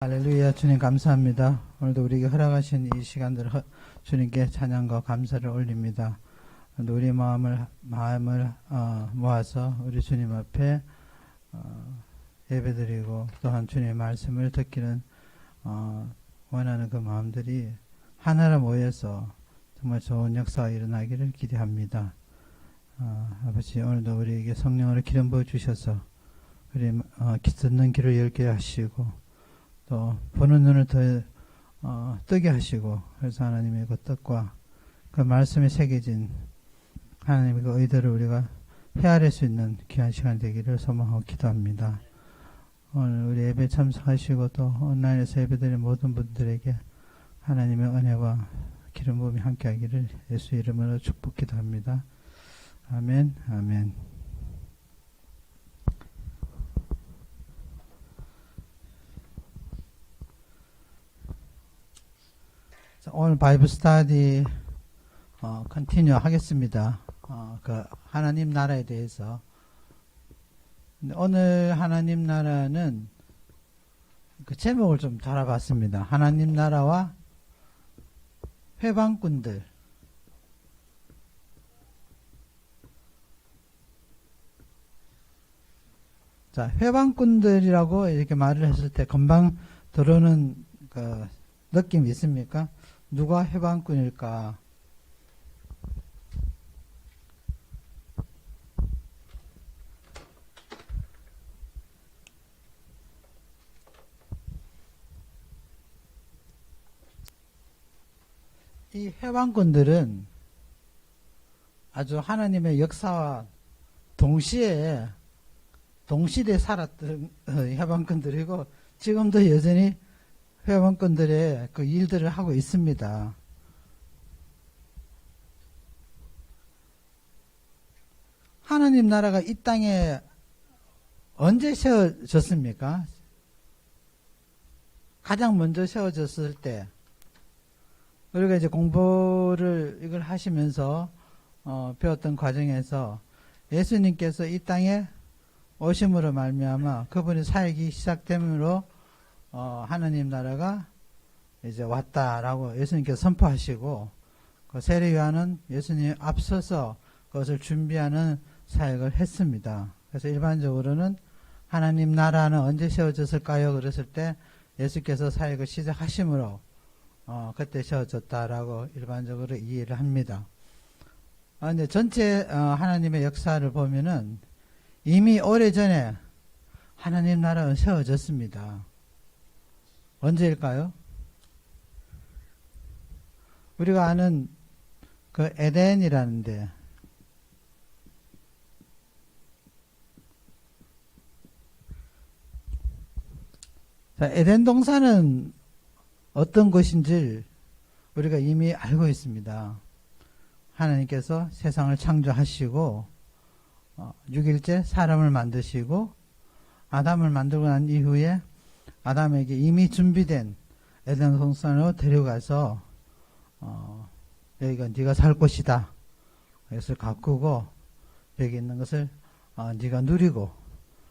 할렐루야. 주님 감사합니다. 오늘도 우리에게 허락하신 이 시간들 주님께 찬양과 감사를 올립니다. 우리 마음을 모아서 우리 주님 앞에 예배드리고 또한 주님의 말씀을 듣기는 원하는 그 마음들이 하나로 모여서 정말 좋은 역사가 일어나기를 기대합니다. 아버지, 오늘도 우리에게 성령으로 기름 부어 주셔서 우리 듣는 귀를 열게 하시고 또 보는 눈을 더 뜨게 하시고, 그래서 하나님의 그 뜻과 그 말씀에 새겨진 하나님의 그 의도를 우리가 헤아릴 수 있는 귀한 시간 되기를 소망하고 기도합니다. 오늘 우리 예배 참석하시고 또 온라인에서 예배드리는 모든 분들에게 하나님의 은혜와 기름 부음이 함께하기를 예수 이름으로 축복 기도합니다. 아멘, 아멘. 오늘 바이블 스터디 컨티뉴 하겠습니다. 그 하나님 나라에 대해서. 오늘 하나님 나라는 그 제목을 좀 달아봤습니다. 하나님 나라와 회방꾼들. 자, 회방꾼들이라고 이렇게 말을 했을 때 금방 들어오는 그 느낌이 있습니까? 누가 회방꾼일까? 이 회방꾼들은 아주 하나님의 역사와 동시대에 살았던 회방꾼들이고, 지금도 여전히 회방꾼들의 그 일들을 하고 있습니다. 하나님 나라가 이 땅에 언제 세워졌습니까? 가장 먼저 세워졌을 때, 우리가 이제 공부를 이걸 하시면서 배웠던 과정에서 예수님께서 이 땅에 오심으로 말미암아 그분의 사역이 시작됨으로 하나님 나라가 이제 왔다라고 예수님께서 선포하시고, 그 세례 요한은 예수님 앞서서 그것을 준비하는 사역을 했습니다. 그래서 일반적으로는 하나님 나라는 언제 세워졌을까요? 그랬을 때 예수께서 사역을 시작하심으로 그때 세워졌다라고 일반적으로 이해를 합니다. 근데 전체 하나님의 역사를 보면은 이미 오래전에 하나님 나라는 세워졌습니다. 언제일까요? 우리가 아는 그 에덴이라는데, 자, 에덴 동산은 어떤 것인지 우리가 이미 알고 있습니다. 하나님께서 세상을 창조하시고 6일째 사람을 만드시고 아담을 만들고 난 이후에 아담에게 이미 준비된 에덴 동산으로 데려가서 여기가 네가 살 곳이다. 이것을 가꾸고 여기 있는 것을 네가 누리고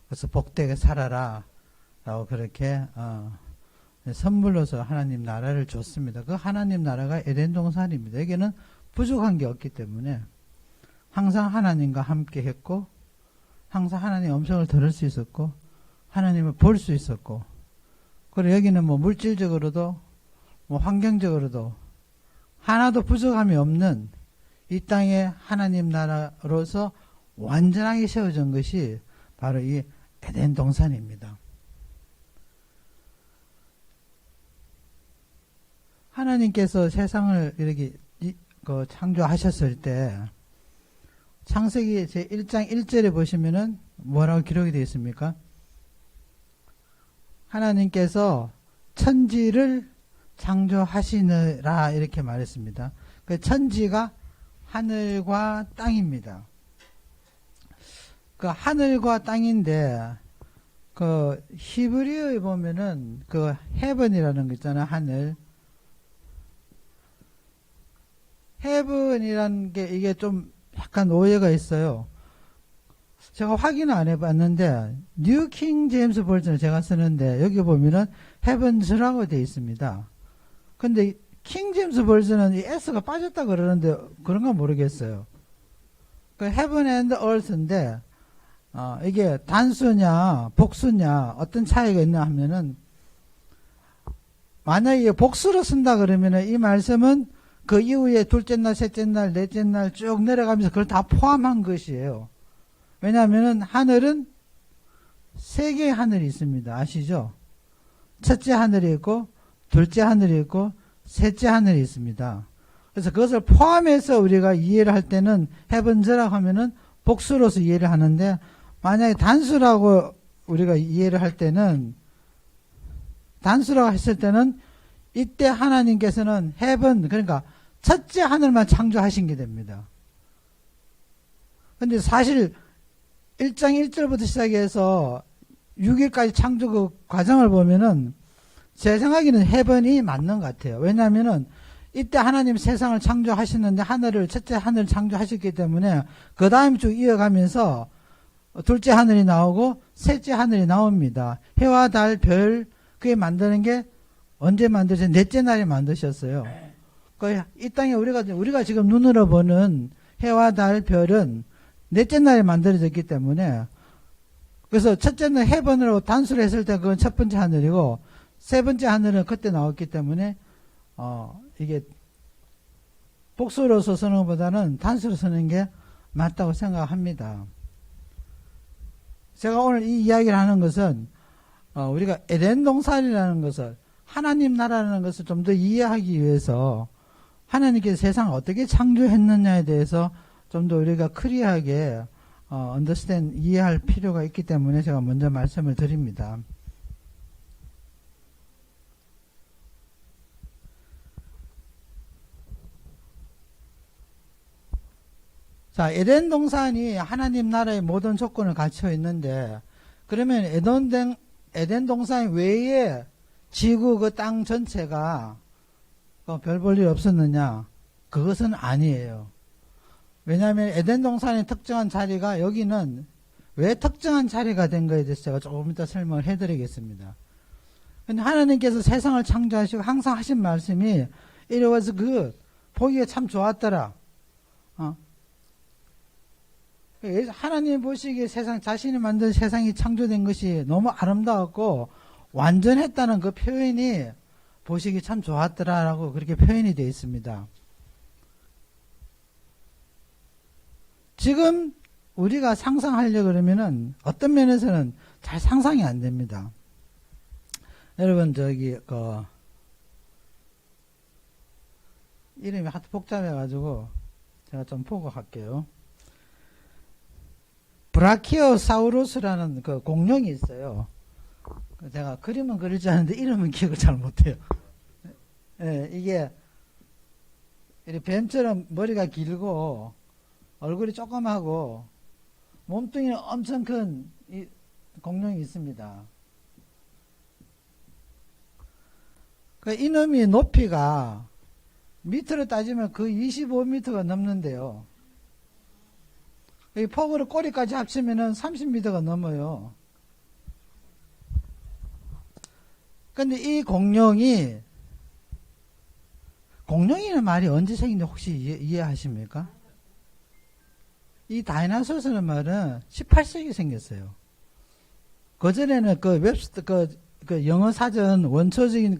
그래서 복되게 살아라 라고 그렇게 선물로서 하나님 나라를 줬습니다. 그 하나님 나라가 에덴 동산입니다. 여기는 부족한 게 없기 때문에 항상 하나님과 함께 했고, 항상 하나님의 음성을 들을 수 있었고, 하나님을 볼 수 있었고, 그리고 여기는 뭐 물질적으로도 뭐 환경적으로도 하나도 부족함이 없는 이 땅에 하나님 나라로서 완전하게 세워진 것이 바로 이 에덴 동산입니다. 하나님께서 세상을 이렇게 창조하셨을 때 창세기 제1장 1절에 보시면은 뭐라고 기록이 되어 있습니까? 하나님께서 천지를 창조하시느라 이렇게 말했습니다. 그 천지가 하늘과 땅입니다. 그 하늘과 땅인데 그 히브리어에 보면은 그 헤븐이라는 거 있잖아요. 하늘. 헤븐이라는 게 이게 좀 약간 오해가 있어요. 제가 확인을 안 해봤는데 뉴 킹 제임스 버전을 제가 쓰는데 여기 보면은 heavens라고 되어 있습니다. 근데 킹 제임스 버전은 이 s가 빠졌다 그러는데 그런 건 모르겠어요. 그 heaven and earth인데 이게 단수냐 복수냐 어떤 차이가 있나 하면은 만약에 복수로 쓴다 그러면은 이 말씀은 그 이후에 둘째 날, 셋째 날, 넷째 날 쭉 내려가면서 그걸 다 포함한 것이에요. 왜냐하면은 하늘은 세 개의 하늘이 있습니다. 아시죠? 첫째 하늘이 있고 둘째 하늘이 있고 셋째 하늘이 있습니다. 그래서 그것을 포함해서 우리가 이해를 할 때는 heavens라고 하면은 복수로서 이해를 하는데 만약에 단수라고 우리가 이해를 할 때는 단수라고 했을 때는 이때 하나님께서는 heaven 그러니까 첫째 하늘만 창조하신 게 됩니다. 근데 사실 1장 1절부터 시작해서 6일까지 창조 그 과정을 보면은 제 생각에는 heaven이 맞는 것 같아요. 왜냐하면은 이때 하나님 세상을 창조하시는데 첫째 하늘을 창조하셨기 때문에 그 다음 쭉 이어가면서 둘째 하늘이 나오고 셋째 하늘이 나옵니다. 해와 달, 별 그게 만드는 게 언제 만드셨어요? 넷째 날에 만드셨어요. 이 땅에 우리가 지금 눈으로 보는 해와 달, 별은 넷째 날에 만들어졌기 때문에 그래서 첫째는 heaven으로 단수를 했을 때 그건 첫 번째 하늘이고 세 번째 하늘은 그때 나왔기 때문에 이게 복수로서 쓰는 것보다는 단수로 쓰는 게 맞다고 생각합니다. 제가 오늘 이 이야기를 하는 것은 우리가 에덴 동산이라는 것을 하나님 나라라는 것을 좀 더 이해하기 위해서 하나님께서 세상을 어떻게 창조했느냐에 대해서 좀 더 우리가 클리어하게 understand 이해할 필요가 있기 때문에 제가 먼저 말씀을 드립니다. 자, 에덴 동산이 하나님 나라의 모든 조건을 갖춰 있는데 그러면 에덴 동산 외에 지구 그 땅 전체가 별 볼 일 없었느냐? 그것은 아니에요. 왜냐하면 에덴 동산의 특정한 자리가 여기는 왜 특정한 자리가 된 거에 대해서 제가 조금 이따 설명을 해드리겠습니다. 근데 하나님께서 세상을 창조하시고 항상 하신 말씀이 It was good. 보기에 참 좋았더라. 하나님 보시기에 자신이 만든 세상이 창조된 것이 너무 아름다웠고 완전했다는 그 표현이 보시기 참 좋았더라라고 그렇게 표현이 되어 있습니다. 지금 우리가 상상하려고 그러면은 어떤 면에서는 잘 상상이 안 됩니다. 여러분 이름이 하도 복잡해가지고 제가 좀 보고 갈게요. 브라키오사우루스라는 그 공룡이 있어요. 제가 그림은 그리지 않는데 이름은 기억을 잘 못해요. 예, 이게 뱀처럼 머리가 길고 얼굴이 조그마하고 몸뚱이는 엄청 큰 이 공룡이 있습니다. 이놈이 높이가 미터로 따지면 거의 25m가 넘는데요. 이 폭으로 꼬리까지 합치면은 30m가 넘어요. 근데 이 공룡이라는 말이 언제 생긴지 혹시 이해하십니까? 이 다이나소스라는 말은 18세기 생겼어요. 그전에는 그 영어 사전, 원초적인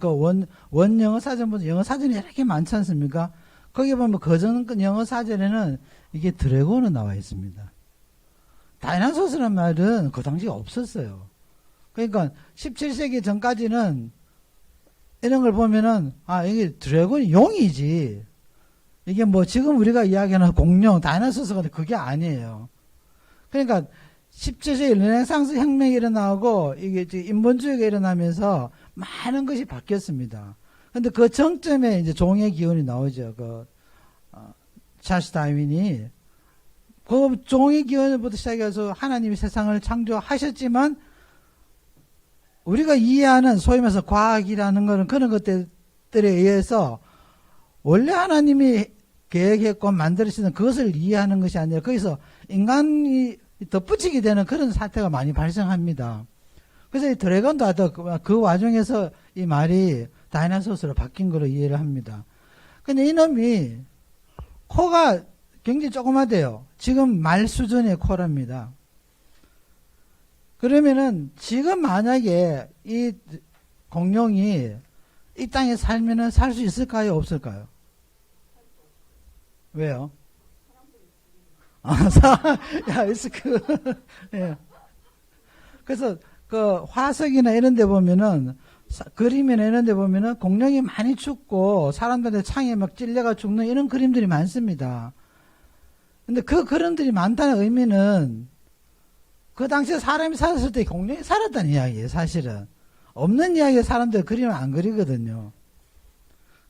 원 영어 사전보다 영어 사전이 이렇게 많지 않습니까? 거기 보면 그전 영어 사전에는 이게 드래곤으로 나와 있습니다. 다이나소스라는 말은 그 당시에 없었어요. 그러니까 17세기 전까지는 이런 걸 보면은 이게 드래곤이 용이지. 이게 뭐 지금 우리가 이야기하는 공룡, 다이나소스가 그게 아니에요. 그러니까 17세기 르네상스 혁명이 일어나고 이게 인본주의가 일어나면서 많은 것이 바뀌었습니다. 근데 그 정점에 이제 종의 기원이 나오죠. 찰스 다윈이 그 종의 기원부터 시작해서 하나님이 세상을 창조하셨지만 우리가 이해하는 소위 말해서 과학이라는 것은 그런 것들에 의해서 원래 하나님이 계획했고 만들으시는 그것을 이해하는 것이 아니라 거기서 인간이 덧붙이게 되는 그런 사태가 많이 발생합니다. 그래서 이 드래곤도 하다 그 와중에서 이 말이 다이나소스로 바뀐 걸로 이해를 합니다. 근데 이놈이 코가 굉장히 조그마대요. 지금 말 수준의 코랍니다. 그러면은 지금 만약에 이 공룡이 이 땅에 살면은 살 수 있을까요? 없을까요? 왜요? 야, 예. 그래서 그 화석이나 이런 데 보면은 그림이나 이런 데 보면은 공룡이 많이 죽고 사람들의 창에 막 찔려가 죽는 이런 그림들이 많습니다. 근데 그 그림들이 많다는 의미는 그 당시에 사람이 살았을 때 공룡이 살았다는 이야기예요, 사실은. 없는 이야기에 사람들 그림을 안 그리거든요.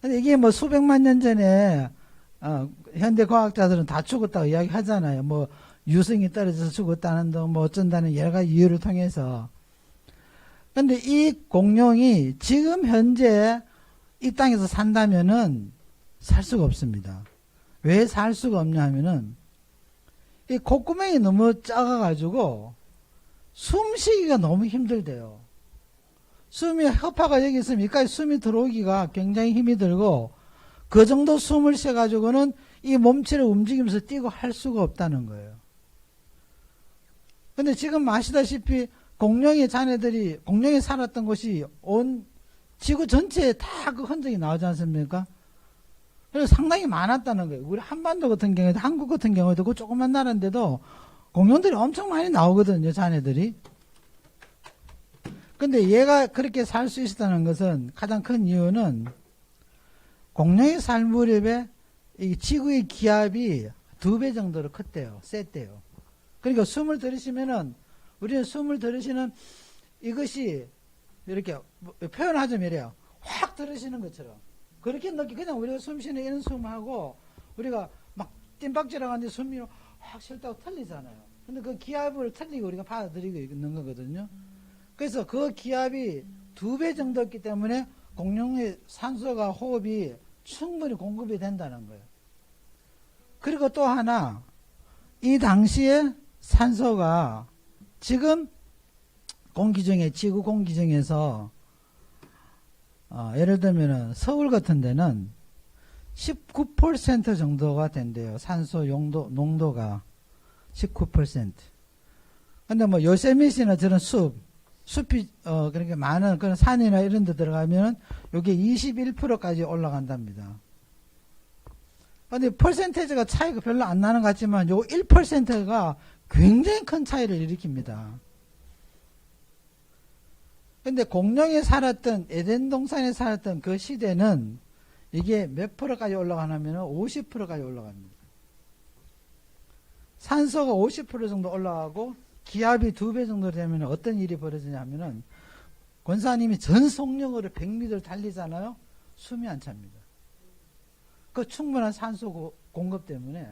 근데 이게 뭐 수백만 년 전에 현대 과학자들은 다 죽었다고 이야기하잖아요. 뭐 유성이 떨어져서 죽었다는 등 뭐 어쩐다는 여러 가지 이유를 통해서. 근데 이 공룡이 지금 현재 이 땅에서 산다면은 살 수가 없습니다. 왜 살 수가 없냐 하면은 이 콧구멍이 너무 작아가지고 숨 쉬기가 너무 힘들대요. 숨이 허파가 여기 있으면 여기까지 숨이 들어오기가 굉장히 힘이 들고 그 정도 숨을 쉬어가지고는 이 몸체를 움직이면서 뛰고 할 수가 없다는 거예요. 근데 지금 아시다시피 공룡의 자네들이 공룡이 살았던 곳이 온 지구 전체에 다 그 흔적이 나오지 않습니까? 그래서 상당히 많았다는 거예요. 우리 한반도 같은 경우에도 한국 같은 경우에도 그 조그만 나라인데도 공룡들이 엄청 많이 나오거든요, 자네들이. 근데 얘가 그렇게 살 수 있었다는 것은 가장 큰 이유는 공룡이 살 무렵에 이 지구의 기압이 2배 정도로 컸대요. 셌대요. 그러니까 숨을 들이쉬면은 우리는 숨을 들이쉬는 이것이 이렇게 표현하자면 이래요. 확 들이쉬는 것처럼. 그렇게 느끼 그냥 우리가 숨 쉬는 이런 숨하고 우리가 막 뜀박질하는데 숨이 확 쉴다고 틀리잖아요. 근데 그 기압을 틀리고 우리가 받아들이고 있는 거거든요. 그래서 그 기압이 2배 정도였기 때문에 공룡의 산소가 호흡이 충분히 공급이 된다는 거예요. 그리고 또 하나, 이 당시에 산소가 지금 공기 중에, 지구 공기 중에서, 예를 들면은 서울 같은 데는 19% 정도가 된대요. 산소 농도가 19%. 근데 뭐 요세미티나 저런 숲이, 그렇게 많은 그런 산이나 이런 데 들어가면은 요게 21%까지 올라간답니다. 근데 퍼센테이지가 차이가 별로 안 나는 것 같지만 요 1%가 굉장히 큰 차이를 일으킵니다. 근데 공룡이 살았던, 에덴 동산에 살았던 그 시대는 이게 몇 프로까지 올라가냐면 50%까지 올라갑니다. 산소가 50% 정도 올라가고 기압이 2배 정도 되면 어떤 일이 벌어지냐 하면은 권사님이 전 속력으로 100m를 달리잖아요. 숨이 안 찹니다. 그 충분한 산소 공급 때문에.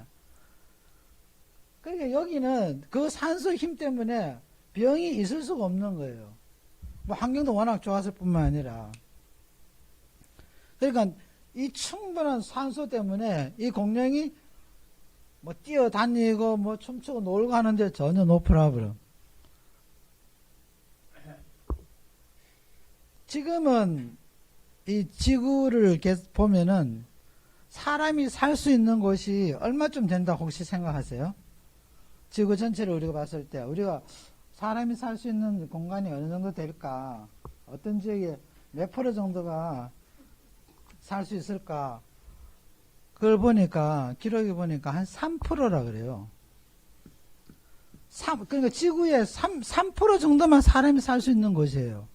그러니까 여기는 그 산소 힘 때문에 병이 있을 수가 없는 거예요. 뭐 환경도 워낙 좋았을 뿐만 아니라. 그러니까 이 충분한 산소 때문에 이 공룡이 뭐 뛰어다니고 뭐 춤추고 놀고 하는데 전혀 노 프로블럼. 지금은 이 지구를 보면은 사람이 살 수 있는 곳이 얼마쯤 된다고 혹시 생각하세요? 지구 전체를 우리가 봤을 때 우리가 사람이 살 수 있는 공간이 어느 정도 될까? 어떤 지역에 몇 프로 정도가 살 수 있을까? 그걸 보니까 기록에 보니까 한 3%라 그래요. 그러니까 지구에 3% 정도만 사람이 살 수 있는 곳이에요.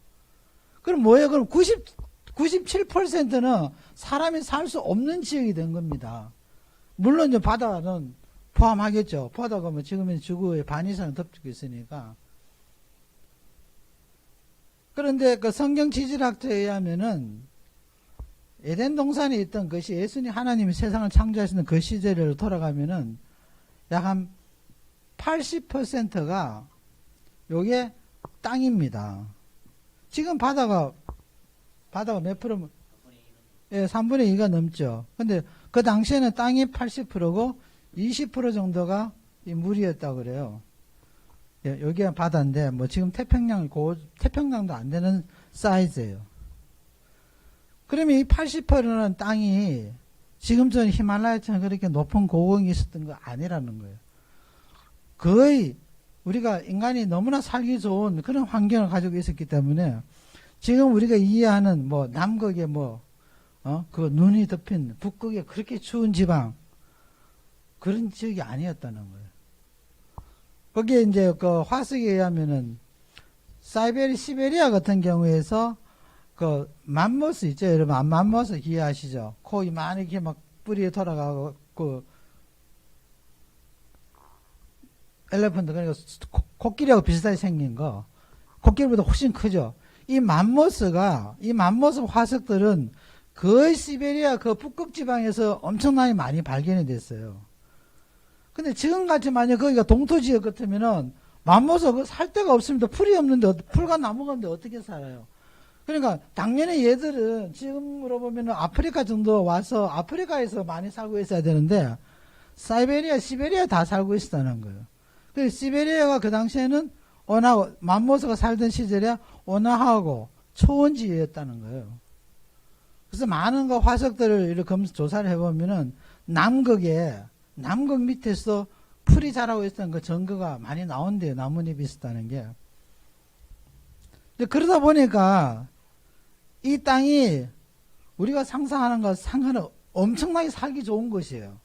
그럼 뭐예요? 그럼 97%는 사람이 살 수 없는 지역이 된 겁니다. 물론 이제 바다는 포함하겠죠. 바다가 뭐 지금은 지구의 반 이상을 덮고 있으니까. 그런데 그 성경 지질학자에 의하면은 에덴 동산에 있던 것이 예수님 하나님이 세상을 창조하시는 그 시대로 돌아가면은 약 한 80%가 요게 땅입니다. 지금 바다가 몇 프로? 예, 3분의 2가 넘죠. 근데 그 당시에는 땅이 80%고 20% 정도가 이 물이었다고 그래요. 예, 여기가 바다인데 뭐 지금 태평양도 안 되는 사이즈예요. 그러면 이 80%는 땅이 지금처럼 히말라야처럼 그렇게 높은 고공이 있었던 거 아니라는 거예요. 거의 우리가 인간이 너무나 살기 좋은 그런 환경을 가지고 있었기 때문에 지금 우리가 이해하는 뭐 남극에 그 눈이 덮인 북극에 그렇게 추운 지방 그런 지역이 아니었다는 거예요. 거기에 이제 그 화석에 의하면은 시베리아 같은 경우에서 그 맘모스 있죠, 여러분. 맘모스 기억하시죠? 코 이만하게 막 뿌리에 돌아가고 그 엘레펀트 그러니까 코끼리하고 비슷하게 생긴 거, 코끼리보다 훨씬 크죠. 이 맘모스 화석들은 거의 시베리아 그 북극 지방에서 엄청나게 많이 발견이 됐어요. 근데 지금같이 만약 거기가 동토지역 같으면은 맘모스 살 데가 없습니다. 풀이 없는데 풀과 나무가 없는데 어떻게 살아요? 그러니까 당연히 얘들은 지금으로 보면은 아프리카 정도 와서 아프리카에서 많이 살고 있어야 되는데 시베리아 다 살고 있었다는 거예요. 그래서 시베리아가 그 당시에는 맘모스가 살던 시절에 온화하고 초원지였다는 거예요. 그래서 많은 그 화석들을 이렇게 조사를 해보면은 남극 밑에서 풀이 자라고 있었던 그 증거가 많이 나온대요. 나뭇잎이 있었다는 게. 그러다 보니까 이 땅이 우리가 상상하는 것 상하는 엄청나게 살기 좋은 것이에요.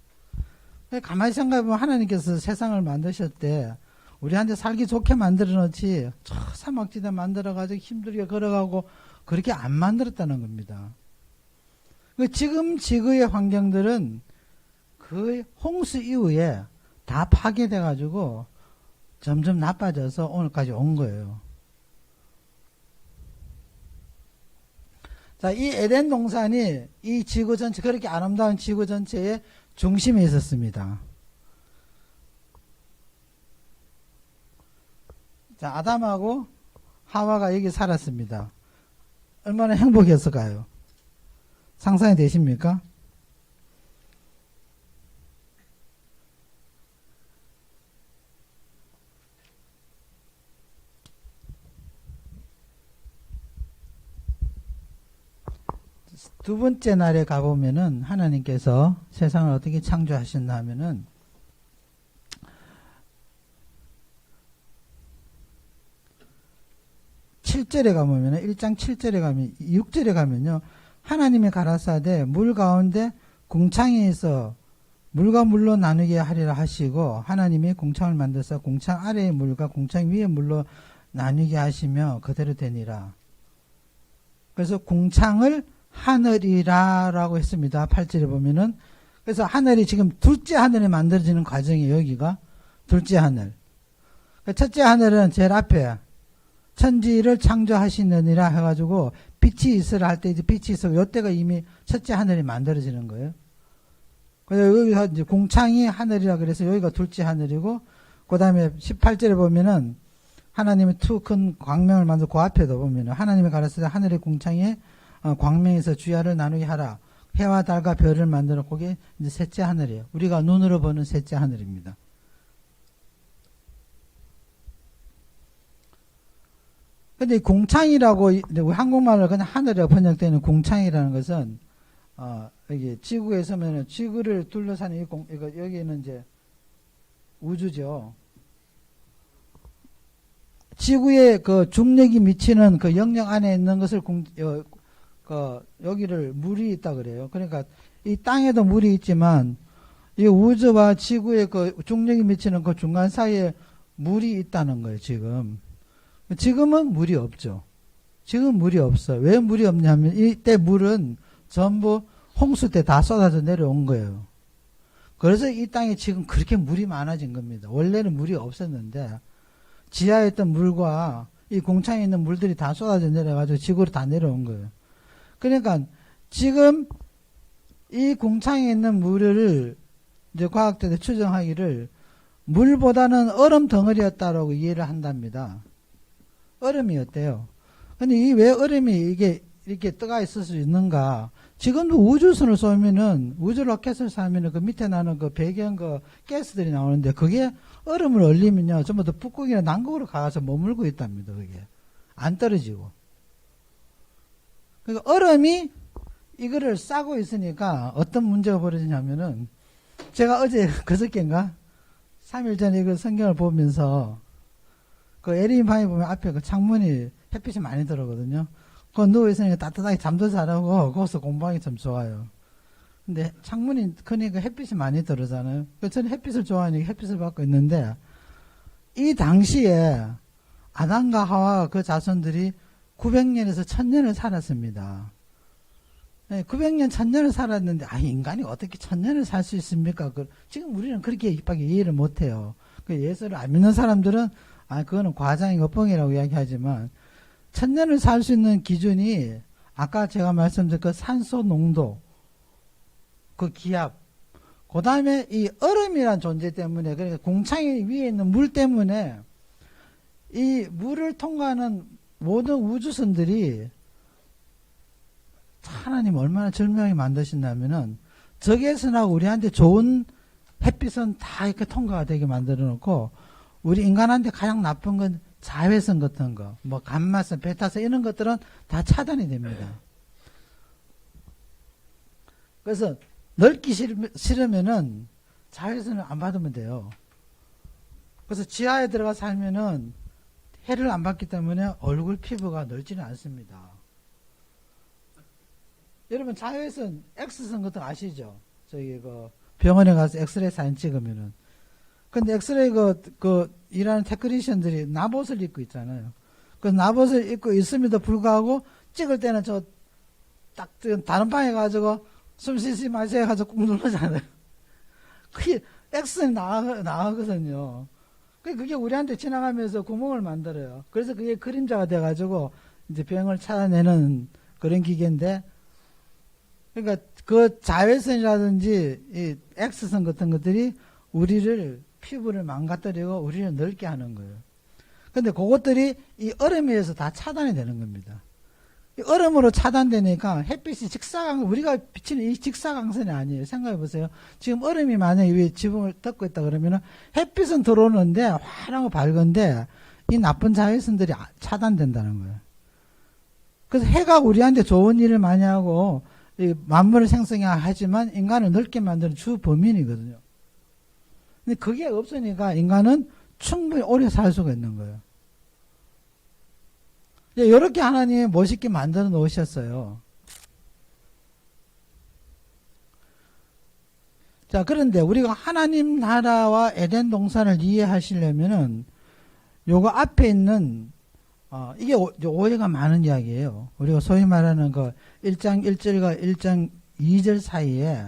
가만히 생각해보면 하나님께서 세상을 만드셨대 우리한테 살기 좋게 만들어 놓지 저 사막지대 만들어가지고 힘들게 걸어가고 그렇게 안 만들었다는 겁니다. 지금 지구의 환경들은 거의 홍수 이후에 다 파괴돼가지고 점점 나빠져서 오늘까지 온 거예요. 자, 이 에덴 동산이 이 지구 전체, 그렇게 아름다운 지구 전체의 중심에 있었습니다. 자, 아담하고 하와가 여기 살았습니다. 얼마나 행복했을까요? 상상이 되십니까? 두 번째 날에 가보면은 하나님께서 세상을 어떻게 창조하셨나 하면은 7절에 가보면은 1장 7절에 가면 6절에 가면요 하나님이 가라사대 물 가운데 궁창에서 물과 물로 나누게 하리라 하시고 하나님이 궁창을 만들어서 궁창 아래의 물과 궁창 위의 물로 나누게 하시며 그대로 되니라. 그래서 궁창을 하늘이라 라고 했습니다. 8절에 보면은. 그래서 하늘이 지금 둘째 하늘이 만들어지는 과정이에요. 여기가 둘째 하늘. 첫째 하늘은 제일 앞에 천지를 창조하시느니라 해가지고 빛이 있으라 할 때 이제 빛이 있어. 요때가 이미 첫째 하늘이 만들어지는 거예요. 그래서 여기서 이제 궁창이 하늘이라 그래서 여기가 둘째 하늘이고 그 다음에 18절에 보면은 하나님이 투 큰 광명을 만들고 그 앞에도 보면은 하나님이 가라사대 하늘의 궁창에 광명에서 주야를 나누게 하라. 해와 달과 별을 만들어 그게 이제 셋째 하늘이에요. 우리가 눈으로 보는 셋째 하늘입니다. 근데 궁창이라고 한국말로 그냥 하늘이라고 번역되는 궁창이라는 것은 여기 지구에 서면은 지구를 둘러싸는 이거 여기는 이제 우주죠. 지구에 그 중력이 미치는 그 영역 안에 있는 것을 여기를 물이 있다 그래요. 그러니까 이 땅에도 물이 있지만 이 우주와 지구의 그 중력이 미치는 그 중간 사이에 물이 있다는 거예요. 지금은 물이 없죠. 지금 물이 없어요. 왜 물이 없냐면 이때 물은 전부 홍수 때 다 쏟아져 내려온 거예요. 그래서 이 땅에 지금 그렇게 물이 많아진 겁니다. 원래는 물이 없었는데 지하에 있던 물과 이 공창에 있는 물들이 다 쏟아져 내려가지고 지구로 다 내려온 거예요. 그러니까 지금 이 공창에 있는 물을 이제 과학자들이 추정하기를 물보다는 얼음 덩어리였다라고 이해를 한답니다. 얼음이었대요. 근데 왜 얼음이 이게 이렇게 떠가 있을 수 있는가? 지금도 우주선을 쏘면은, 우주 로켓을 쏘면은 그 밑에 나는 그 배경 그 가스들이 나오는데, 그게 얼음을 얼리면요, 전부 다 북극이나 남극으로 가서 머물고 있답니다, 그게. 안 떨어지고. 그러니까 얼음이 이거를 싸고 있으니까 어떤 문제가 벌어지냐면은, 제가 어제, 그저께인가? 3일 전에 그 성경을 보면서, 그 에리인 방에 보면 앞에 그 창문이 햇빛이 많이 들어오거든요. 그거 누워있으니까 따뜻하게 잠도 잘하고, 거기서 공부하기 참 좋아요. 근데 창문이 크니까 햇빛이 많이 들어오잖아요. 저는 햇빛을 좋아하니까 햇빛을 받고 있는데, 이 당시에 아담과 하와 그 자손들이 900년에서 1000년을 살았습니다. 900년, 1000년을 살았는데, 인간이 어떻게 1000년을 살 수 있습니까? 지금 우리는 그렇게 밖에 이해를 못해요. 예수를 안 믿는 사람들은, 그거는 과장이고 뻥이라고 이야기하지만, 1000년을 살 수 있는 기준이, 아까 제가 말씀드린 그 산소 농도, 그 기압, 그 다음에 이 얼음이란 존재 때문에, 그러니까 공창이 위에 있는 물 때문에, 이 물을 통과하는 모든 우주선들이 하나님 얼마나 절묘하게 만드신다면은 적외선하고 우리한테 좋은 햇빛은 다 이렇게 통과가 되게 만들어 놓고 우리 인간한테 가장 나쁜 건 자외선 같은 거, 뭐 감마선, 베타선 이런 것들은 다 차단이 됩니다. 그래서 넓기 싫으면은 자외선을 안 받으면 돼요. 그래서 지하에 들어가 살면은 해를 안 받기 때문에 얼굴 피부가 넓지는 않습니다. 여러분 자외선 X선 같은 거 아시죠? 저기 그 병원에 가서 엑스레이 사진 찍으면은. 근데 엑스레이 일하는 테크니션들이 나봇을 입고 있잖아요. 그 나봇을 입고 있음에도 불구하고 찍을 때는 딱 다른 방에 가지고 숨 쉬지 마세요 해가지고 꾹 누르잖아요. 그게 X선이 나가거든요. 그게 우리한테 지나가면서 구멍을 만들어요. 그래서 그게 그림자가 돼가지고 이제 병을 찾아내는 그런 기계인데, 그러니까 그 자외선이라든지 이 X선 같은 것들이 우리를 피부를 망가뜨리고 우리를 늙게 하는 거예요. 근데 그것들이 이 얼음에 의해서 다 차단이 되는 겁니다. 이 얼음으로 차단되니까 햇빛이 우리가 비치는 이 직사광선이 아니에요. 생각해 보세요. 지금 얼음이 만약에 위에 지붕을 덮고 있다 그러면은 햇빛은 들어오는데 환하고 밝은데 이 나쁜 자외선들이 차단된다는 거예요. 그래서 해가 우리한테 좋은 일을 많이 하고 이 만물을 생성해야 하지만 인간을 늙게 만드는 주 범인이거든요. 근데 그게 없으니까 인간은 충분히 오래 살 수가 있는 거예요. 이렇게 하나님이 멋있게 만들어 놓으셨어요. 자, 그런데 우리가 하나님 나라와 에덴 동산을 이해하시려면은 요거 앞에 있는 이게 오해가 많은 이야기예요. 우리가 소위 말하는 그 1장 1절과 1장 2절 사이에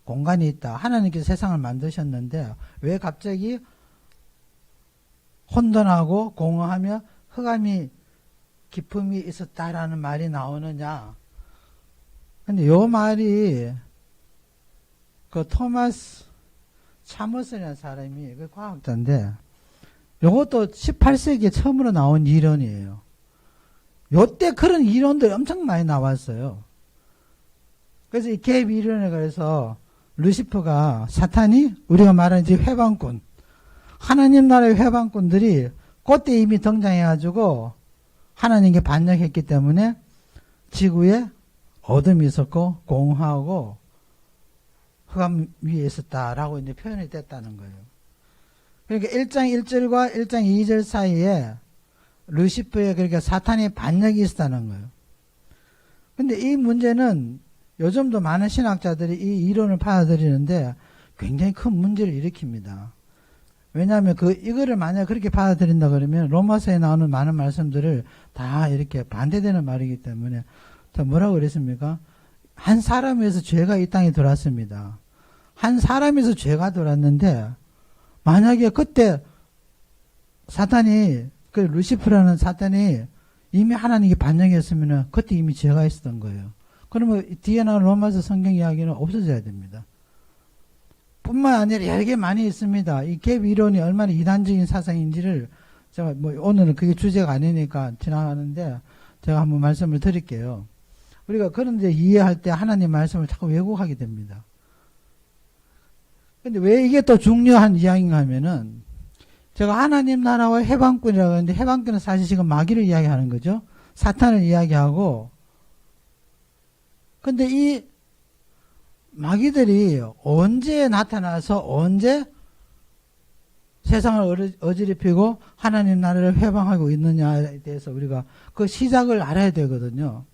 공간이 있다. 하나님께서 세상을 만드셨는데 왜 갑자기 혼돈하고 공허하며 흑암이 기품이 있었다라는 말이 나오느냐. 근데 요 말이 그 토마스 차머슨이라는 사람이 그 과학자인데 요것도 18세기에 처음으로 나온 이론이에요. 요때 그런 이론들이 엄청 많이 나왔어요. 그래서 이 갭 이론에 관해서 루시퍼가 사탄이 우리가 말하는 지금 회방꾼 하나님 나라의 회방꾼들이 그때 이미 등장해가지고 하나님께 반역했기 때문에 지구에 어둠이 있었고 공허하고 흑암 위에 있었다라고 이제 표현이 됐다는 거예요. 그러니까 1장 1절과 1장 2절 사이에 루시퍼의 그러니까 사탄의 반역이 있었다는 거예요. 근데 이 문제는 요즘도 많은 신학자들이 이 이론을 받아들이는데 굉장히 큰 문제를 일으킵니다. 왜냐하면 이거를 만약 그렇게 받아들인다 그러면 로마서에 나오는 많은 말씀들을 다 이렇게 반대되는 말이기 때문에 뭐라고 그랬습니까? 한 사람에서 죄가 이 땅에 들어왔습니다. 한 사람에서 죄가 들어왔는데 만약에 그때 사탄이 루시프라는 사탄이 이미 하나님께 반역했으면 그때 이미 죄가 있었던 거예요. 그러면 뒤에 나온 로마서 성경 이야기는 없어져야 됩니다. 뿐만 아니라 여러 개 많이 있습니다. 이 갭 이론이 얼마나 이단적인 사상인지를 제가 오늘은 그게 주제가 아니니까 지나가는데 제가 한번 말씀을 드릴게요. 우리가 그런 데 이해할 때 하나님 말씀을 자꾸 왜곡하게 됩니다. 근데 왜 이게 또 중요한 이야기인가 하면은, 제가 하나님 나라와 해방꾼이라고 하는데, 해방꾼은 사실 지금 마귀를 이야기하는 거죠. 사탄을 이야기하고, 근데 이 마귀들이 언제 나타나서 언제 세상을 어지럽히고 하나님 나라를 회방하고 있느냐에 대해서 우리가 그 시작을 알아야 되거든요.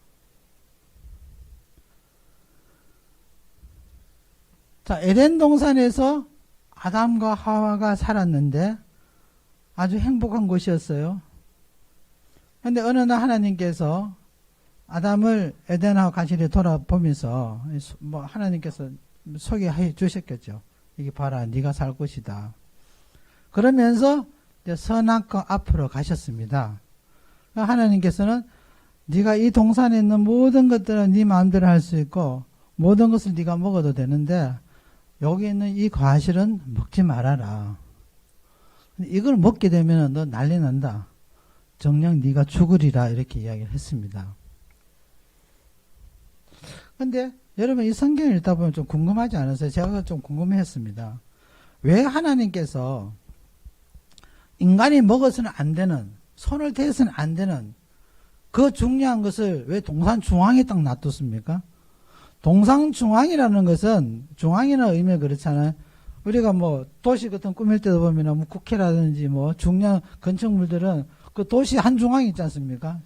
자, 에덴 동산에서 아담과 하와가 살았는데 아주 행복한 곳이었어요. 그런데 어느 날 하나님께서 아담을 에덴하고 간신히 돌아보면서 뭐 하나님께서 소개해 주셨겠죠. 이게 봐라, 네가 살 곳이다. 그러면서 이제 선악과 앞으로 가셨습니다. 하나님께서는 네가 이 동산에 있는 모든 것들은 네 마음대로 할 수 있고 모든 것을 네가 먹어도 되는데 여기 있는 이 과실은 먹지 말아라. 이걸 먹게 되면 너 난리 난다. 정녕 네가 죽으리라 이렇게 이야기를 했습니다. 근데 여러분 이 성경을 읽다 보면 좀 궁금하지 않으세요? 제가 좀 궁금했습니다. 왜 하나님께서 인간이 먹어서는 안 되는, 손을 대서는 안 되는 그 중요한 것을 왜 동산 중앙에 딱 놔뒀습니까? 동산 중앙이라는 것은, 중앙이라는 의미가 그렇잖아요. 우리가 뭐 도시 같은 꾸밀 때도 보면 뭐 국회라든지 뭐 중요한 건축물들은 그 도시 한 중앙이 있지 않습니까?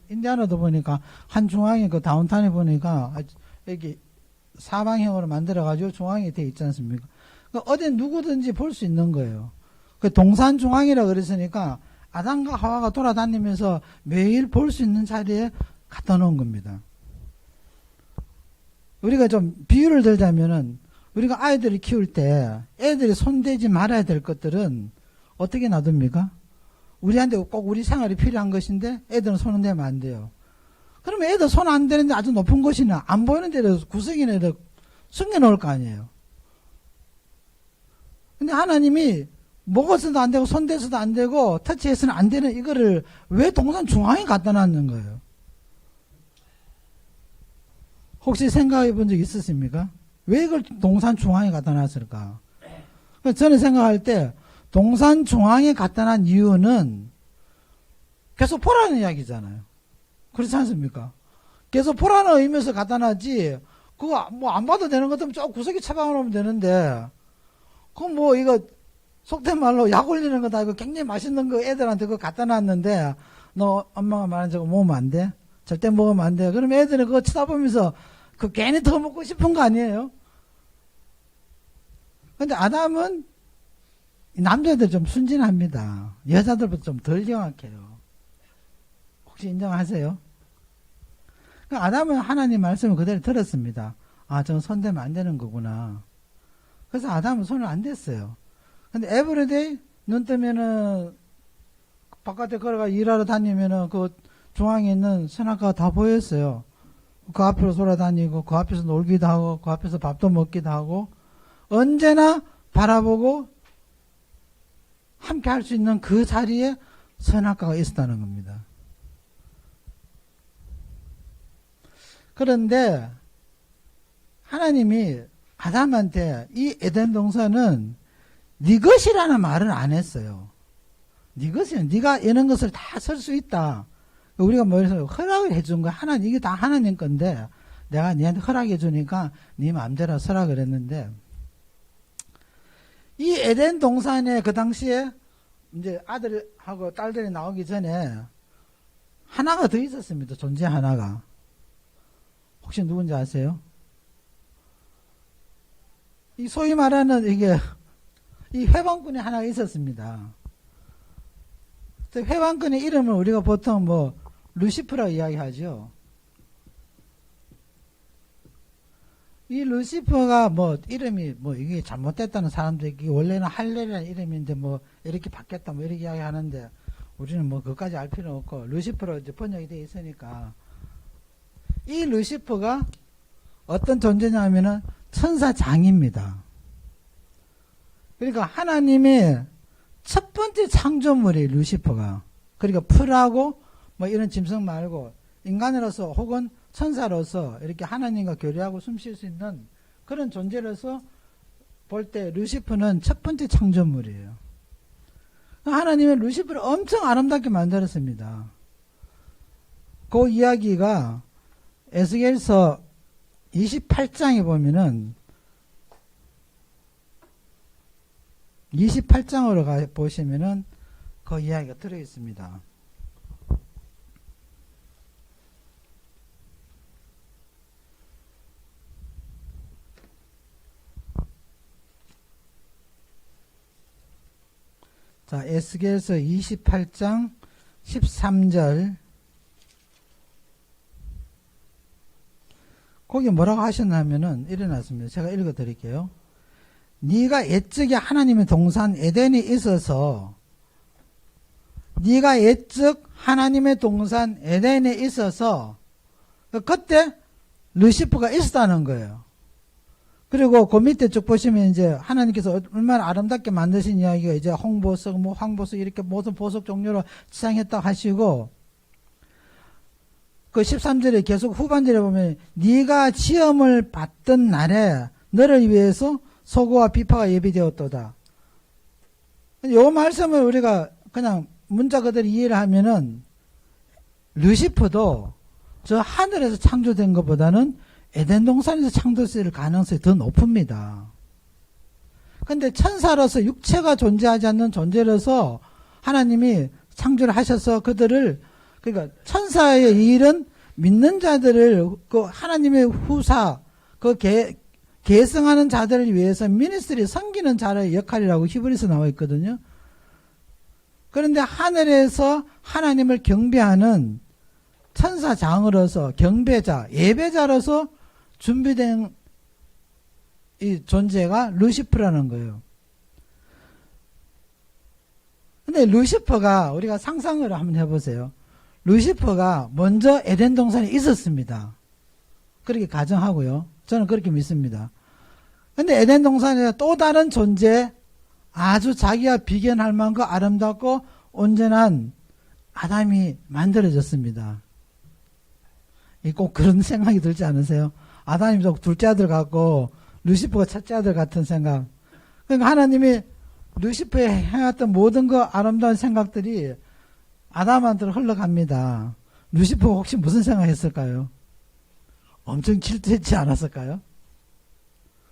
인디아나도 보니까 한 중앙에 그 다운타운에 보니까 여기 사방형으로 만들어가지고 중앙에 돼 있지 않습니까? 그러니까 어디 누구든지 볼 수 있는 거예요. 그 동산 중앙이라 그랬으니까 아담과 하와가 돌아다니면서 매일 볼 수 있는 자리에 갖다 놓은 겁니다. 우리가 좀 비유를 들자면은 우리가 아이들을 키울 때 애들이 손대지 말아야 될 것들은 어떻게 놔둡니까? 우리한테 꼭 우리 생활이 필요한 것인데 애들은 손은 대면 안 돼요. 그러면 애들 손 안 대는데 아주 높은 곳이나 안 보이는 데를 구석이나 숨겨 놓을 거 아니에요. 근데 하나님이 먹어서도 안 되고 손대서도 안 되고 터치해서는 안 되는 이거를 왜 동산 중앙에 갖다 놨는 거예요? 혹시 생각해 본 적 있으십니까? 왜 이걸 동산 중앙에 갖다 놨을까? 저는 생각할 때 동산 중앙에 갖다 놨 이유는 계속 보라는 이야기잖아요. 그렇지 않습니까? 계속 보라는 의미에서 갖다 놨지 그거 뭐 안 봐도 되는 것들은 저 구석에 처박아 놓으면 되는데 그거 뭐 이거 속된 말로 약 올리는 거다. 이거 굉장히 맛있는 거 애들한테 그거 갖다 놨는데 너 엄마가 말한 저거 먹으면 안 돼? 절대 먹으면 안 돼. 그럼 애들은 그거 쳐다보면서 그 괜히 더 먹고 싶은 거 아니에요? 근데 아담은 남자들 좀 순진합니다. 여자들보다 좀 덜 정확해요. 혹시 인정하세요? 아담은 하나님 말씀을 그대로 들었습니다. 아, 저는 손 대면 안 되는 거구나. 그래서 아담은 손을 안 댔어요. 근데 에브리데이 눈 뜨면은 바깥에 걸어가 일하러 다니면은 그 중앙에 있는 선악과가 다 보였어요. 그 앞으로 돌아다니고 그 앞에서 놀기도 하고 그 앞에서 밥도 먹기도 하고 언제나 바라보고 함께 할 수 있는 그 자리에 선악과가 있었다는 겁니다. 그런데 하나님이 아담한테 이 에덴 동산은 네 것이라는 말은 안 했어요. 네 것이면 네가 이런 것을 다 쓸 수 있다. 우리가 뭐해서 허락을 해준 거야. 하나님 이게 다 하나님 건데 내가 네한테 허락해 주니까 네 마음대로 쓰라 그랬는데 이 에덴 동산에 그 당시에 이제 아들하고 딸들이 나오기 전에 하나가 더 있었습니다. 존재 하나가. 혹시 누군지 아세요? 이 소위 말하는 이게 이 회방꾼이 하나 있었습니다. 회방꾼의 이름을 우리가 보통 뭐 루시프라고 이야기하죠. 이 루시퍼가 뭐 이름이 뭐 이게 잘못됐다는 사람도 있고 원래는 할렐이라는 이름인데 뭐 이렇게 바뀌었다 뭐 이렇게 이야기하는데 우리는 뭐 그것까지 알 필요 없고 루시퍼로 이제 번역이 되어 있으니까 이 루시퍼가 어떤 존재냐면은 천사장입니다. 그러니까 하나님의 첫 번째 창조물이 루시퍼가. 그러니까 풀하고 뭐 이런 짐승 말고 인간으로서 혹은 천사로서 이렇게 하나님과 교류하고 숨쉴 수 있는 그런 존재로서 볼 때 루시퍼는 첫 번째 창조물이에요. 하나님은 루시퍼를 엄청 아름답게 만들었습니다. 그 이야기가 에스겔서 28장에 보면은 28장으로 보시면은 그 이야기가 들어있습니다. 자, 에스겔서 28장 13절. 거기 뭐라고 하셨냐면은 일어났습니다. 제가 읽어 드릴게요. 네가 옛적에 하나님의 동산 에덴에 있어서 네가 옛적 하나님의 동산 에덴에 있어서 그때 루시퍼가 있었다는 거예요. 그리고 그 밑에 쭉 보시면 이제 하나님께서 얼마나 아름답게 만드신 이야기가 이제 홍보석, 뭐 황보석 이렇게 모든 보석 종류로 지상했다고 하시고 그 13절에 계속 후반절에 보면 네가 시험을 받던 날에 너를 위해서 소고와 비파가 예비되었도다. 이 말씀을 우리가 그냥 문자 그대로 이해를 하면은 루시퍼도 저 하늘에서 창조된 것보다는 에덴 동산에서 창조될 가능성이 더 높습니다. 근데 천사로서 육체가 존재하지 않는 존재로서 하나님이 창조를 하셔서 그들을 그러니까 천사의 일은 믿는 자들을 그 하나님의 후사 그 계승하는 자들을 위해서 미니스트리 섬기는 자의 역할이라고 히브리서 나와 있거든요. 그런데 하늘에서 하나님을 경배하는 천사장으로서 경배자, 예배자로서 준비된 이 존재가 루시퍼라는 거예요. 근데 루시퍼가 우리가 상상을 한번 해보세요. 루시퍼가 먼저 에덴 동산에 있었습니다. 그렇게 가정하고요. 저는 그렇게 믿습니다. 근데 에덴 동산에 또 다른 존재, 아주 자기와 비견할 만큼 아름답고 온전한 아담이 만들어졌습니다. 꼭 그런 생각이 들지 않으세요? 아담이 둘째 아들 같고 루시퍼가 첫째 아들 같은 생각. 그러니까 하나님이 루시퍼에 해왔던 모든 그 아름다운 생각들이 아담한테로 흘러갑니다. 루시퍼가 혹시 무슨 생각했을까요? 엄청 질투했지 않았을까요?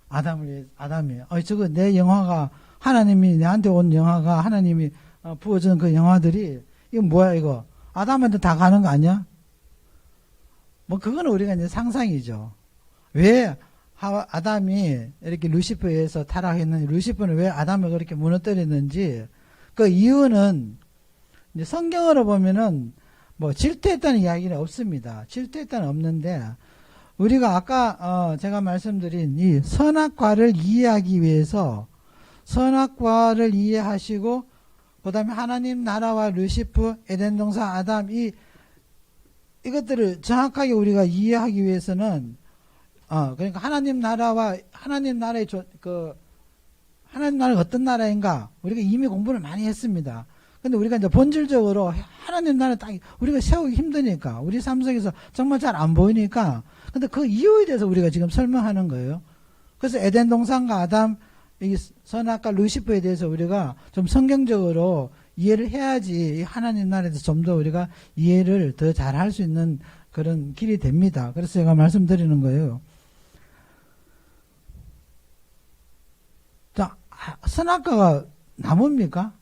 아담이 저거 내 영화가 하나님이 내한테 온 영화가 하나님이 부어준 그 영화들이 이거 뭐야 이거 아담한테 다 가는 거 아니야? 뭐 그거는 우리가 이제 상상이죠. 왜 아담이 이렇게 루시퍼에 의해서 타락했는지, 루시퍼는 왜 아담을 그렇게 무너뜨렸는지 그 이유는 이제 성경으로 보면은 뭐 질투했다는 이야기는 없습니다. 질투했다는 없는데 우리가 아까 제가 말씀드린 이 선악과를 이해하기 위해서 선악과를 이해하시고 그 다음에 하나님 나라와 루시퍼, 에덴 동산, 아담 이것들을 정확하게 우리가 이해하기 위해서는 그러니까 하나님 나라와 하나님 나라의 하나님 나라가 어떤 나라인가 우리가 이미 공부를 많이 했습니다. 근데 우리가 이제 본질적으로 하나님 나라 딱 우리가 세우기 힘드니까 우리 삶 속에서 정말 잘 안 보이니까 근데 그 이유에 대해서 우리가 지금 설명하는 거예요. 그래서 에덴 동산과 아담 이 선악과 루시퍼에 대해서 우리가 좀 성경적으로 이해를 해야지 하나님 나라에서 좀 더 우리가 이해를 더 잘 할 수 있는 그런 길이 됩니다. 그래서 제가 말씀드리는 거예요. 자, 선악과가 나무입니까?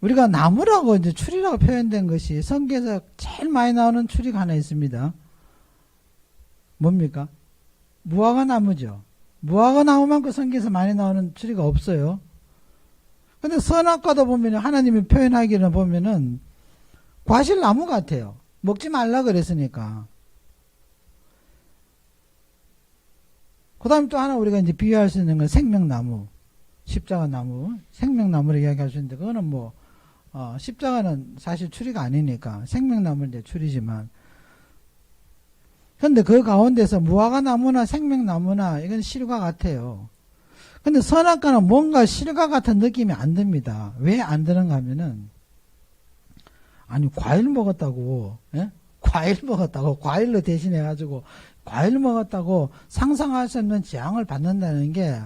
우리가 나무라고 이제 추리라고 표현된 것이 성경에서 제일 많이 나오는 추리가 하나 있습니다. 뭡니까? 무화과 나무죠. 무화과 나무만큼 성경에서 많이 나오는 추리가 없어요. 근데 선악과도 보면 하나님이 표현하기를 보면은 과실나무 같아요. 먹지 말라 그랬으니까. 그 다음에 또 하나 우리가 이제 비유할 수 있는 건 생명나무, 십자가나무, 생명나무를 이야기할 수 있는데 그거는 뭐 십자가는 사실 추리가 아니니까 생명나무는 이제 추리지만 근데 그 가운데서 무화과나무나 생명나무나 이건 실과 같아요. 근데 선악과는 뭔가 실과 같은 느낌이 안 듭니다. 왜 안 드는가 하면은 아니, 과일 먹었다고, 예? 과일 먹었다고, 과일로 대신해가지고, 과일 먹었다고 상상할 수 없는 재앙을 받는다는 게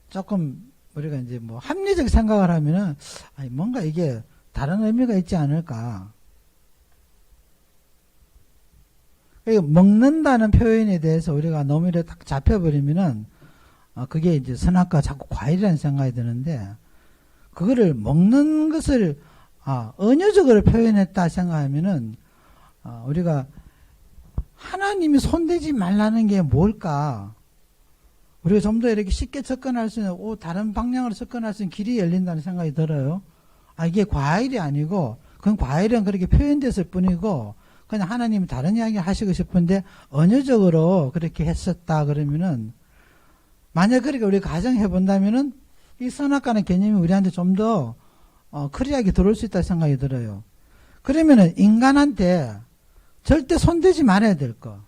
조금 우리가 이제 뭐 합리적 생각을 하면은, 아니, 뭔가 이게 다른 의미가 있지 않을까. 먹는다는 표현에 대해서 우리가 너무 이렇게 딱 잡혀버리면은, 그게 이제 선악과 자꾸 과일이라는 생각이 드는데, 그거를 먹는 것을, 은유적으로 표현했다 생각하면은, 우리가 하나님이 손대지 말라는 게 뭘까? 우리가 좀 더 이렇게 쉽게 접근할 수 있는, 다른 방향으로 접근할 수 있는 길이 열린다는 생각이 들어요. 이게 과일이 아니고, 그건 과일은 그렇게 표현됐을 뿐이고, 그냥 하나님이 다른 이야기 하시고 싶은데, 언어적으로 그렇게 했었다 그러면은, 만약 그렇게 우리가 가정해 본다면은, 이 선악과는 개념이 우리한테 좀 더, 클리어하게 들어올 수 있다 생각이 들어요. 그러면은, 인간한테 절대 손대지 말아야 될 거.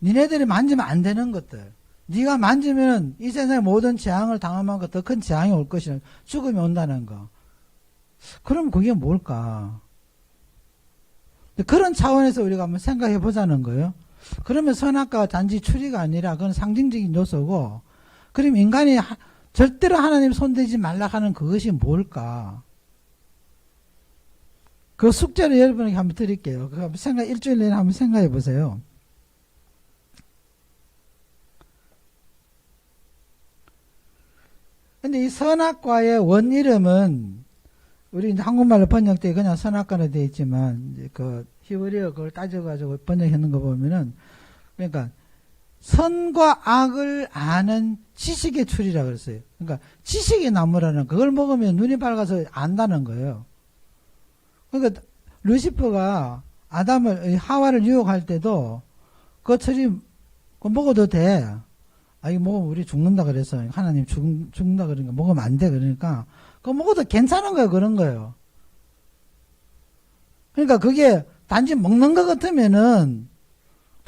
니네들이 만지면 안 되는 것들. 네가 만지면 이 세상의 모든 재앙을 당하면 더 큰 재앙이 올 것이라, 죽음이 온다는 거. 그럼 그게 뭘까? 그런 차원에서 우리가 한번 생각해 보자는 거예요. 그러면 선악과가 단지 추리가 아니라 그건 상징적인 요소고, 그럼 인간이 절대로 하나님 손대지 말라 하는 그것이 뭘까? 그 숙제를 여러분에게 한번 드릴게요. 그 일주일 내내 한번 생각해 보세요. 근데 이 선악과의 원 이름은, 우리 이제 한국말로 번역돼 그냥 선악과로 되어 있지만, 이제 그 히브리어 그걸 따져가지고 번역했는 거 보면은, 그러니까 선과 악을 아는 지식의 출이라 그랬어요. 그러니까 지식의 나무라는, 그걸 먹으면 눈이 밝아서 안다는 거예요. 그러니까 루시퍼가 하와를 유혹할 때도 그 철이 먹어도 돼. 이거 먹으면 우리 죽는다 그래서 하나님 죽는다 그러니까 먹으면 안 돼 그러니까 그거 먹어도 괜찮은 거예요. 그런 거예요. 그러니까 그게 단지 먹는 것 같으면은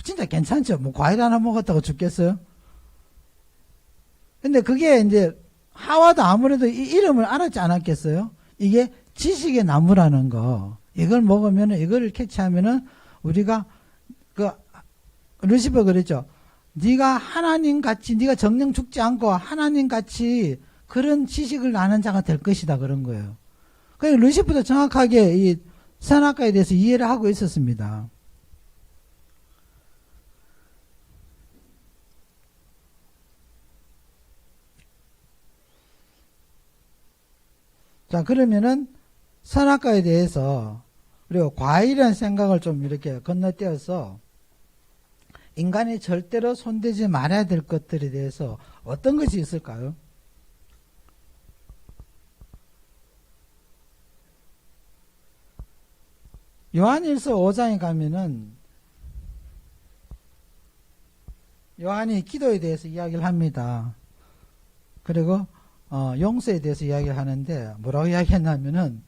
진짜 괜찮죠. 뭐 과일 하나 먹었다고 죽겠어요? 근데 그게 이제 하와도 아무래도 이 이름을 알았지 않았겠어요? 이게 지식의 나무라는 거. 이걸 먹으면은, 이거를 캐치하면은 우리가 루시퍼 그랬죠. 네가 하나님 같이, 네가 정령 죽지 않고 하나님 같이 그런 지식을 아는 자가 될 것이다 그런 거예요. 그러니까 루시퍼도 정확하게 이 선악과에 대해서 이해를 하고 있었습니다. 자, 그러면은 선악과에 대해서, 그리고 과일이라는 생각을 좀 이렇게 건너뛰어서 인간이 절대로 손대지 말아야 될 것들에 대해서 어떤 것이 있을까요? 요한일서 5장에 가면은 요한이 기도에 대해서 이야기를 합니다. 그리고 용서에 대해서 이야기를 하는데 뭐라고 이야기했냐면은,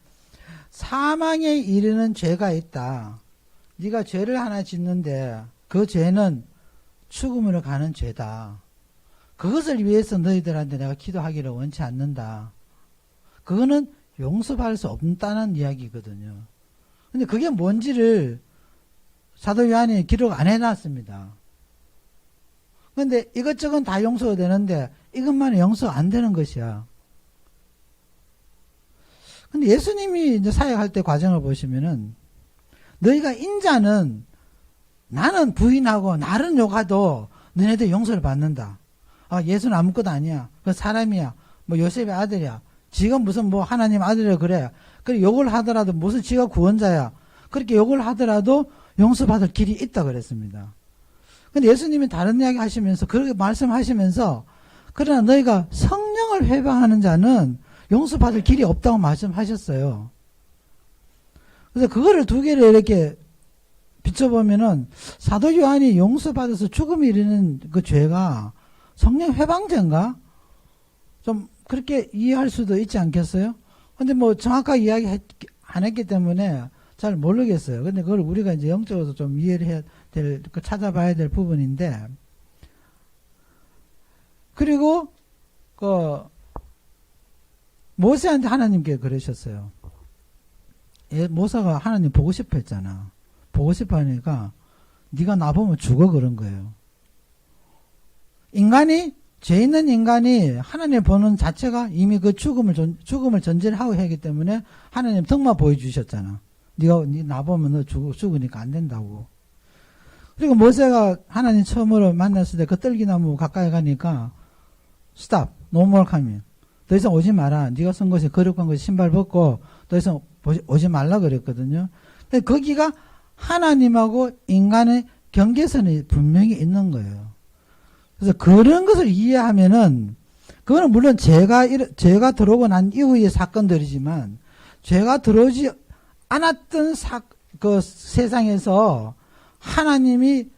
사망에 이르는 죄가 있다. 네가 죄를 하나 짓는데 그 죄는 죽음으로 가는 죄다. 그것을 위해서 너희들한테 내가 기도하기를 원치 않는다. 그거는 용서받을 수 없다는 이야기거든요. 근데 그게 뭔지를 사도 요한이 기록 안 해놨습니다. 근데 이것저것 다 용서가 되는데 이것만은 용서 안 되는 것이야. 근데 예수님이 이제 사역할 때 과정을 보시면은, 너희가 인자는 나는 부인하고 나를 욕해도 너네들 용서를 받는다. 예수는 아무것도 아니야. 그 사람이야. 뭐 요셉의 아들이야. 지가 무슨 뭐 하나님 아들이라 그래. 그래 욕을 하더라도 무슨 지가 구원자야. 그렇게 욕을 하더라도 용서받을 길이 있다 그랬습니다. 근데 예수님이 다른 이야기 하시면서 그렇게 말씀하시면서, 그러나 너희가 성령을 회방하는 자는 용서받을 길이 없다고 말씀하셨어요. 그래서 그거를 두 개를 이렇게 비춰보면은, 사도 요한이 용서받아서 죽음이 이르는 그 죄가 성령 회방죄인가? 좀 그렇게 이해할 수도 있지 않겠어요? 근데 뭐 정확하게 이야기 안 했기 때문에 잘 모르겠어요. 근데 그걸 우리가 이제 영적으로 좀 이해를 해야 될, 찾아봐야 될 부분인데, 그리고 모세한테 하나님께 그러셨어요. 모사가 하나님 보고 싶어 했잖아. 보고 싶어 하니까 네가 나보면 죽어 그런 거예요. 인간이 죄 있는 인간이 하나님 보는 자체가 이미 그 죽음을 전제를 하고 하기 때문에 하나님 덕만 보여주셨잖아. 네가 나보면 너 죽으니까 안 된다고. 그리고 모세가 하나님 처음으로 만났을 때 그 떨기나무 가까이 가니까 스탑, no more coming. 더 이상 오지 마라. 네가 쓴 것이 거룩한 것이 신발 벗고 더 이상 오지 말라 그랬거든요. 근데 거기가 하나님하고 인간의 경계선이 분명히 있는 거예요. 그래서 그런 것을 이해하면은 그거는 물론 죄가 들어오고 난 이후의 사건들이지만 죄가 들어오지 않았던 그 세상에서 하나님이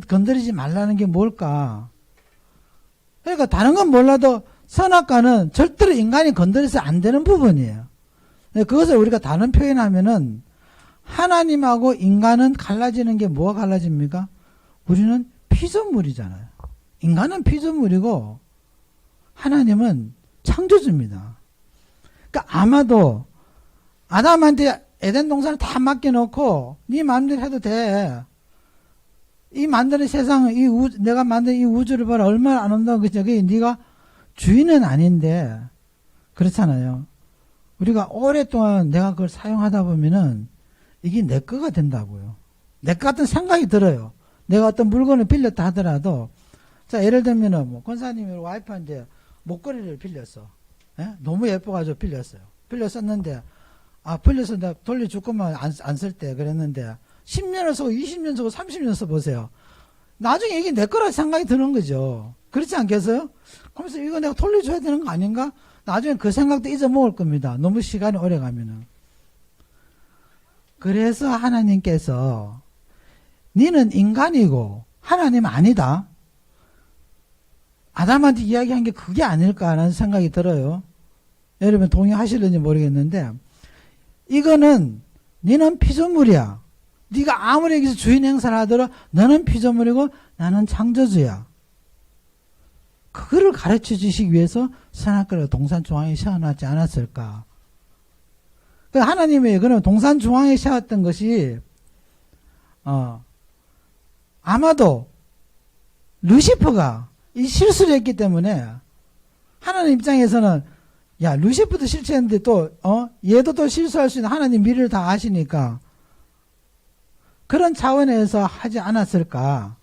건드리지 말라는 게 뭘까? 그러니까 다른 건 몰라도 선악과는 절대로 인간이 건드려서 안 되는 부분이에요. 그것을 우리가 다른 표현하면은 하나님하고 인간은 갈라지는 게 뭐가 갈라집니까? 우리는 피조물이잖아요. 인간은 피조물이고 하나님은 창조주입니다. 그러니까 아마도 아담한테 에덴 동산을 다 맡겨놓고 네 마음대로 해도 돼. 이 만드는 세상을 내가 만든 이 우주를 봐라 얼마나 안 온다고 그죠? 네가 주인은 아닌데 그렇잖아요. 우리가 오랫동안 내가 그걸 사용하다 보면은 이게 내 거가 된다고요. 내 거 같은 생각이 들어요. 내가 어떤 물건을 빌렸다 하더라도 자 예를 들면은 뭐 권사님이 와이프한테 목걸이를 빌렸어. 예? 너무 예뻐가지고 빌렸어요. 빌렸었는데 빌려서 내가 돌려줄 것만 안 쓸 때 그랬는데 10년을 쓰고 20년 쓰고 30년 써보세요. 나중에 이게 내 거라 생각이 드는 거죠. 그렇지 않겠어요? 그러면서 이거 내가 돌려줘야 되는 거 아닌가? 나중에 그 생각도 잊어먹을 겁니다. 너무 시간이 오래 가면은. 그래서 하나님께서 너는 인간이고 하나님 아니다. 아담한테 이야기한 게 그게 아닐까라는 생각이 들어요. 여러분 동의하실는지 모르겠는데 이거는 너는 피조물이야. 네가 아무리 여기서 주인 행사를 하더라도 너는 피조물이고 나는 창조주야. 그거를 가르쳐 주시기 위해서 선악과를 동산 중앙에 세워놨지 않았을까. 하나님이 그러면 동산 중앙에 세웠던 것이 아마도 루시퍼가 이 실수를 했기 때문에 하나님 입장에서는 야 루시퍼도 실수했는데 또 얘도 또 실수할 수 있는 하나님 미래를 다 아시니까 그런 차원에서 하지 않았을까.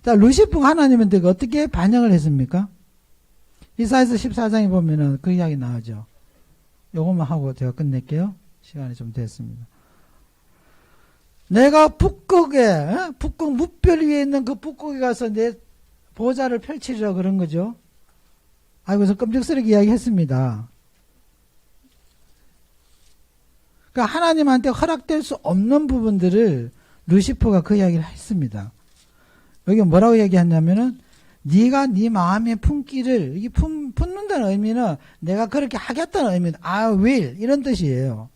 자, 루시퍼가 하나님한테 어떻게 반영을 했습니까? 이사야서 14장에 보면은 그 이야기 나오죠. 요것만 하고 제가 끝낼게요. 시간이 좀 됐습니다. 내가 북극 무별 위에 있는 그 북극에 가서 내 보좌를 펼치리라 그런 거죠. 그래서 끔찍스럽게 이야기했습니다. 그러니까 하나님한테 허락될 수 없는 부분들을 루시퍼가 그 이야기를 했습니다. 여기 뭐라고 얘기했냐면은 네가 네 마음의 품기를 품는다는 의미는 내가 그렇게 하겠다는 의미는 I will 이런 뜻이에요.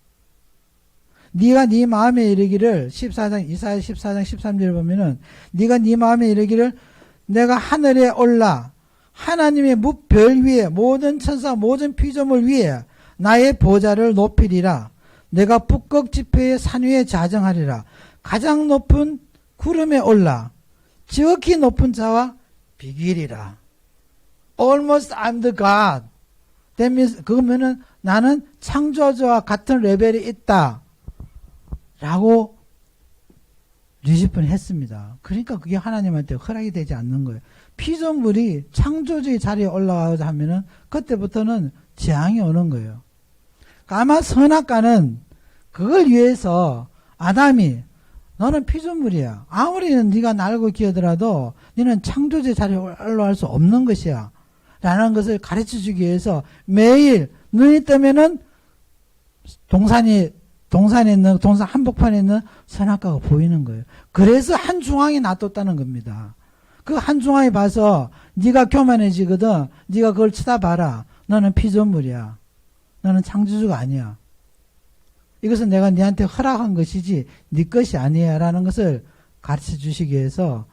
네가 네 마음에 이르기를 이사야 14장 13절을 보면은 네가 네 마음에 이르기를 내가 하늘에 올라 하나님의 무별 위에 모든 천사 모든 피조물 위에 나의 보좌를 높이리라. 내가 북극 지폐의 산 위에 자정하리라. 가장 높은 구름에 올라 지극히 높은 자와 비길이라. Almost I'm the God. That means 그러면은 나는 창조주와 같은 레벨이 있다. 라고 루시퍼는 했습니다. 그러니까 그게 하나님한테 허락이 되지 않는 거예요. 피조물이 창조주의 자리에 올라가자 하면은 그때부터는 재앙이 오는 거예요. 아마 선악과는 그걸 위해서 아담이 너는 피조물이야. 아무리 네가 날고 기어더라도 너는 창조주의 자리에 올라갈 수 없는 것이야. 라는 것을 가르쳐 주기 위해서 매일 눈이 뜨면은 동산에 있는 동산 한복판에 있는 선악과가 보이는 거예요. 그래서 한 중앙에 놔뒀다는 겁니다. 그 한 중앙에 봐서 네가 교만해지거든. 네가 그걸 쳐다봐라. 너는 피조물이야. 너는 창조주가 아니야. 이것은 내가 네한테 허락한 것이지 네 것이 아니야 라는 것을 가르쳐 주시기 위해서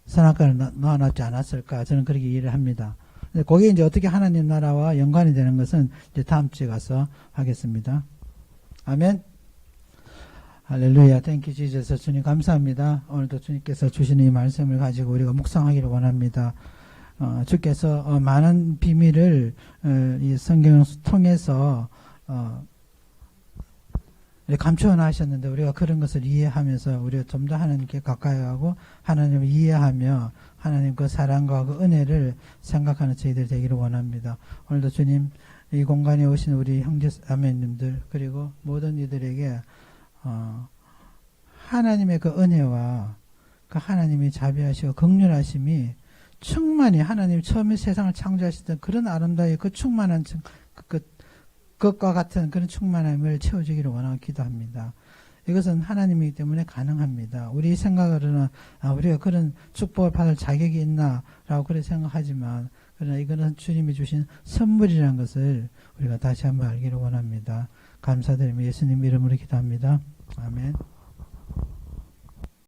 선악과를 넣어놨지 않았을까 저는 그렇게 이해를 합니다. 거기에 이제 어떻게 하나님 나라와 연관이 되는 것은 이제 다음 주에 가서 하겠습니다. 아멘. 할렐루야. 땡큐 지저스. 주님 감사합니다. 오늘도 주님께서 주시는 이 말씀을 가지고 우리가 묵상하기를 원합니다. 주께서 많은 비밀을 이 성경을 통해서 감추어 놔셨는데 우리가 그런 것을 이해하면서 우리가 좀 더 하나님께 가까이 가고 하나님을 이해하며 하나님 그 사랑과 그 은혜를 생각하는 저희들 되기를 원합니다. 오늘도 주님 이 공간에 오신 우리 형제 자매님들 그리고 모든 이들에게 하나님의 그 은혜와 그 하나님이 자비하시고 긍휼하심이 충만히 하나님 처음에 세상을 창조하시던 그런 아름다운 그 충만한 그것과 같은 그런 충만함을 채워주기를 원하고 기도합니다. 이것은 하나님이기 때문에 가능합니다. 우리 생각으로는 우리가 그런 축복을 받을 자격이 있나라고 그렇게 생각하지만 그러나 이거는 주님이 주신 선물이라는 것을 우리가 다시 한번 알기를 원합니다. 감사드리며 예수님 이름으로 기도합니다. 아멘.